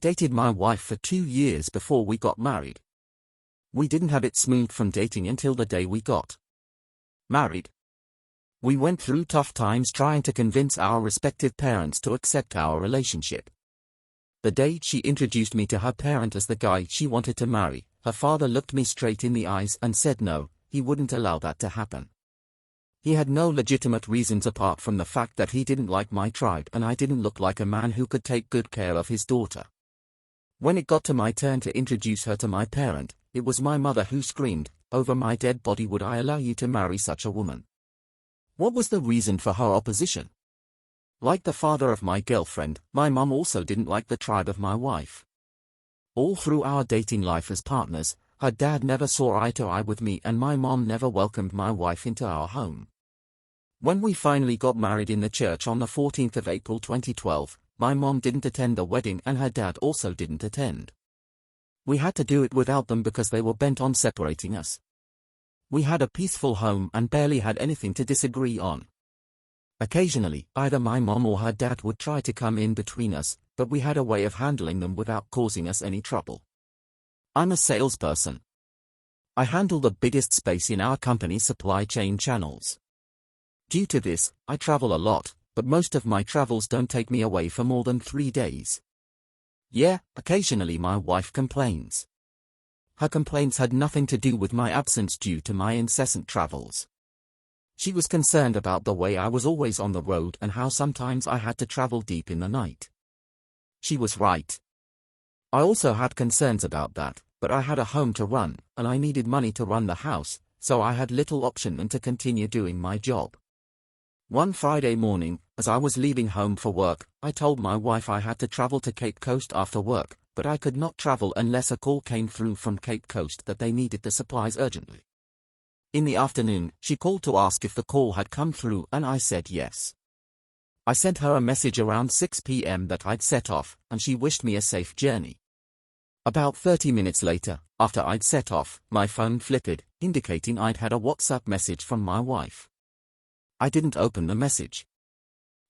dated my wife for 2 years before we got married. We didn't have it smooth from dating until the day we got married. We went through tough times trying to convince our respective parents to accept our relationship. The day she introduced me to her parent as the guy she wanted to marry, her father looked me straight in the eyes and said no, he wouldn't allow that to happen. He had no legitimate reasons apart from the fact that he didn't like my tribe and I didn't look like a man who could take good care of his daughter. When it got to my turn to introduce her to my parent, it was my mother who screamed, "Over my dead body would I allow you to marry such a woman?" What was the reason for her opposition? Like the father of my girlfriend, my mum also didn't like the tribe of my wife. All through our dating life as partners, her dad never saw eye to eye with me and my mom never welcomed my wife into our home. When we finally got married in the church on the 14th of April 2012, my mom didn't attend the wedding and her dad also didn't attend. We had to do it without them because they were bent on separating us. We had a peaceful home and barely had anything to disagree on. Occasionally, either my mom or her dad would try to come in between us, but we had a way of handling them without causing us any trouble. I'm a salesperson. I handle the biggest space in our company's supply chain channels. Due to this, I travel a lot, but most of my travels don't take me away for more than 3 days. Yeah, occasionally my wife complains. Her complaints had nothing to do with my absence due to my incessant travels. She was concerned about the way I was always on the road and how sometimes I had to travel deep in the night. She was right. I also had concerns about that, but I had a home to run, and I needed money to run the house, so I had little option than to continue doing my job. One Friday morning, as I was leaving home for work, I told my wife I had to travel to Cape Coast after work, but I could not travel unless a call came through from Cape Coast that they needed the supplies urgently. In the afternoon, she called to ask if the call had come through and I said yes. I sent her a message around 6 p.m. that I'd set off, and she wished me a safe journey. About 30 minutes later, after I'd set off, my phone flickered, indicating I'd had a WhatsApp message from my wife. I didn't open the message.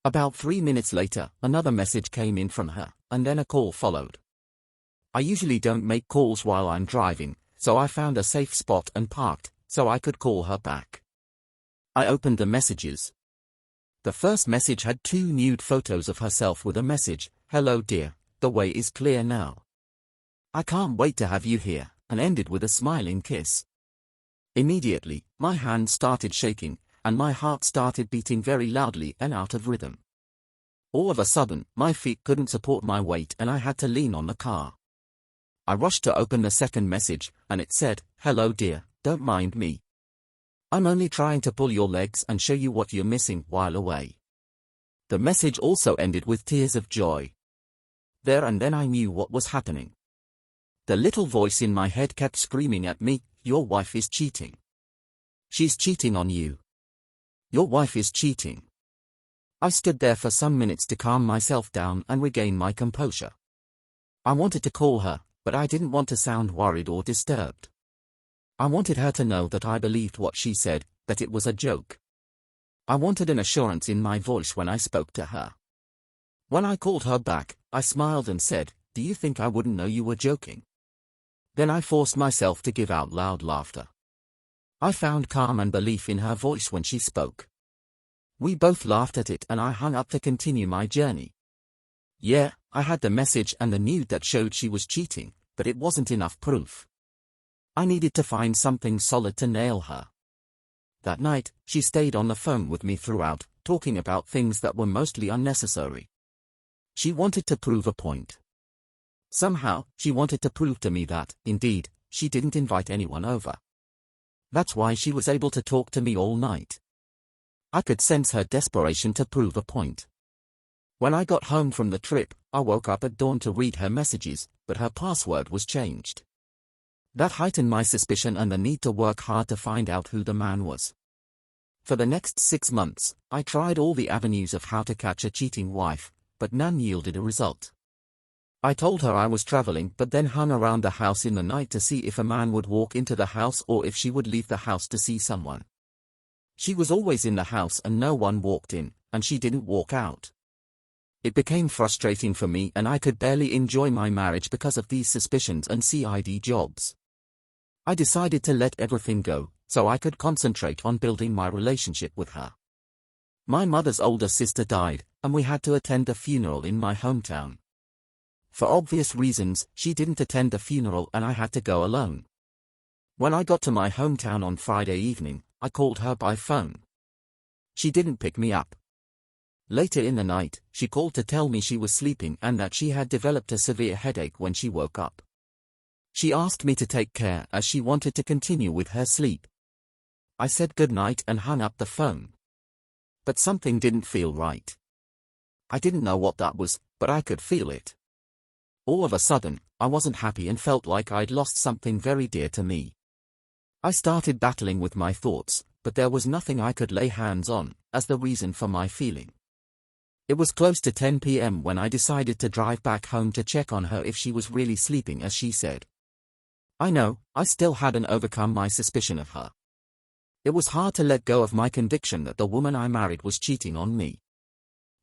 About 3 minutes later, another message came in from her, and then a call followed. I usually don't make calls while I'm driving, so I found a safe spot and parked, so I could call her back. I opened the messages. The first message had 2 nude photos of herself with a message, "Hello dear, the way is clear now. I can't wait to have you here," and ended with a smiling kiss. Immediately, my hand started shaking, and my heart started beating very loudly and out of rhythm. All of a sudden, my feet couldn't support my weight and I had to lean on the car. I rushed to open the second message, and it said, "Hello dear, don't mind me. I'm only trying to pull your legs and show you what you're missing while away." The message also ended with tears of joy. There and then I knew what was happening. The little voice in my head kept screaming at me, "Your wife is cheating. She's cheating on you. Your wife is cheating." I stood there for some minutes to calm myself down and regain my composure. I wanted to call her, but I didn't want to sound worried or disturbed. I wanted her to know that I believed what she said, that it was a joke. I wanted an assurance in my voice when I spoke to her. When I called her back, I smiled and said, "Do you think I wouldn't know you were joking?" Then I forced myself to give out loud laughter. I found calm and belief in her voice when she spoke. We both laughed at it and I hung up to continue my journey. Yeah, I had the message and the nude that showed she was cheating, but it wasn't enough proof. I needed to find something solid to nail her. That night, she stayed on the phone with me throughout, talking about things that were mostly unnecessary. She wanted to prove a point. Somehow, she wanted to prove to me that, indeed, she didn't invite anyone over. That's why she was able to talk to me all night. I could sense her desperation to prove a point. When I got home from the trip, I woke up at dawn to read her messages, but her password was changed. That heightened my suspicion and the need to work hard to find out who the man was. For the next 6 months, I tried all the avenues of how to catch a cheating wife, but none yielded a result. I told her I was traveling but then hung around the house in the night to see if a man would walk into the house or if she would leave the house to see someone. She was always in the house and no one walked in, and she didn't walk out. It became frustrating for me and I could barely enjoy my marriage because of these suspicions and CID jobs. I decided to let everything go, so I could concentrate on building my relationship with her. My mother's older sister died, and we had to attend a funeral in my hometown. For obvious reasons, she didn't attend the funeral and I had to go alone. When I got to my hometown on Friday evening, I called her by phone. She didn't pick me up. Later in the night, she called to tell me she was sleeping and that she had developed a severe headache when she woke up. She asked me to take care as she wanted to continue with her sleep. I said good night and hung up the phone. But something didn't feel right. I didn't know what that was, but I could feel it. All of a sudden, I wasn't happy and felt like I'd lost something very dear to me. I started battling with my thoughts, but there was nothing I could lay hands on as the reason for my feeling. It was close to 10 p.m. when I decided to drive back home to check on her if she was really sleeping as she said. I know, I still hadn't overcome my suspicion of her. It was hard to let go of my conviction that the woman I married was cheating on me.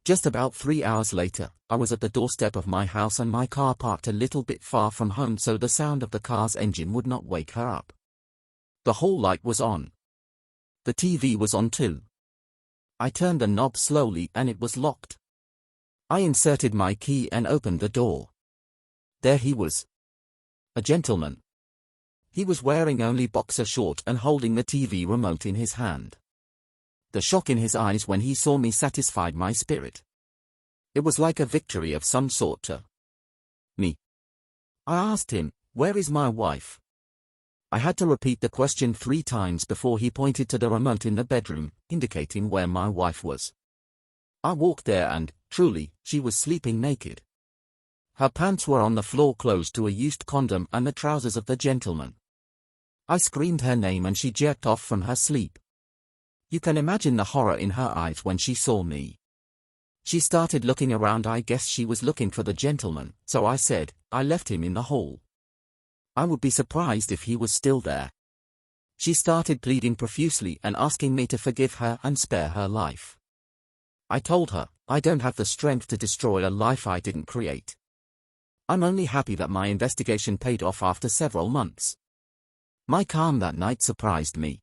Just about 3 hours later, I was at the doorstep of my house and my car parked a little bit far from home so the sound of the car's engine would not wake her up. The hall light was on. The TV was on too. I turned the knob slowly and it was locked. I inserted my key and opened the door. There he was. A gentleman. He was wearing only boxer shorts and holding the TV remote in his hand. The shock in his eyes when he saw me satisfied my spirit. It was like a victory of some sort to me. I asked him, "Where is my wife?" I had to repeat the question 3 times before he pointed to the remote in the bedroom, indicating where my wife was. I walked there and, truly, she was sleeping naked. Her pants were on the floor close to a used condom and the trousers of the gentleman. I screamed her name and she jerked off from her sleep. You can imagine the horror in her eyes when she saw me. She started looking around. I guess she was looking for the gentleman, so I said, I left him in the hall. I would be surprised if he was still there. She started pleading profusely and asking me to forgive her and spare her life. I told her, I don't have the strength to destroy a life I didn't create. I'm only happy that my investigation paid off after several months. My calm that night surprised me.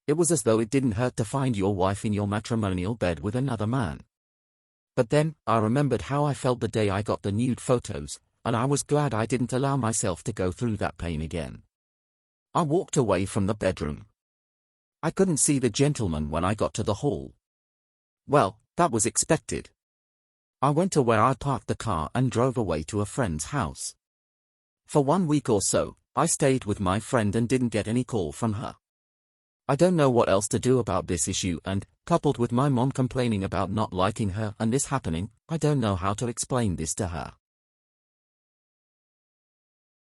It was as though it didn't hurt to find your wife in your matrimonial bed with another man. But then, I remembered how I felt the day I got the nude photos, and I was glad I didn't allow myself to go through that pain again. I walked away from the bedroom. I couldn't see the gentleman when I got to the hall. Well, that was expected. I went to where I parked the car and drove away to a friend's house. For 1 week or so, I stayed with my friend and didn't get any call from her. I don't know what else to do about this issue and, coupled with my mom complaining about not liking her and this happening, I don't know how to explain this to her.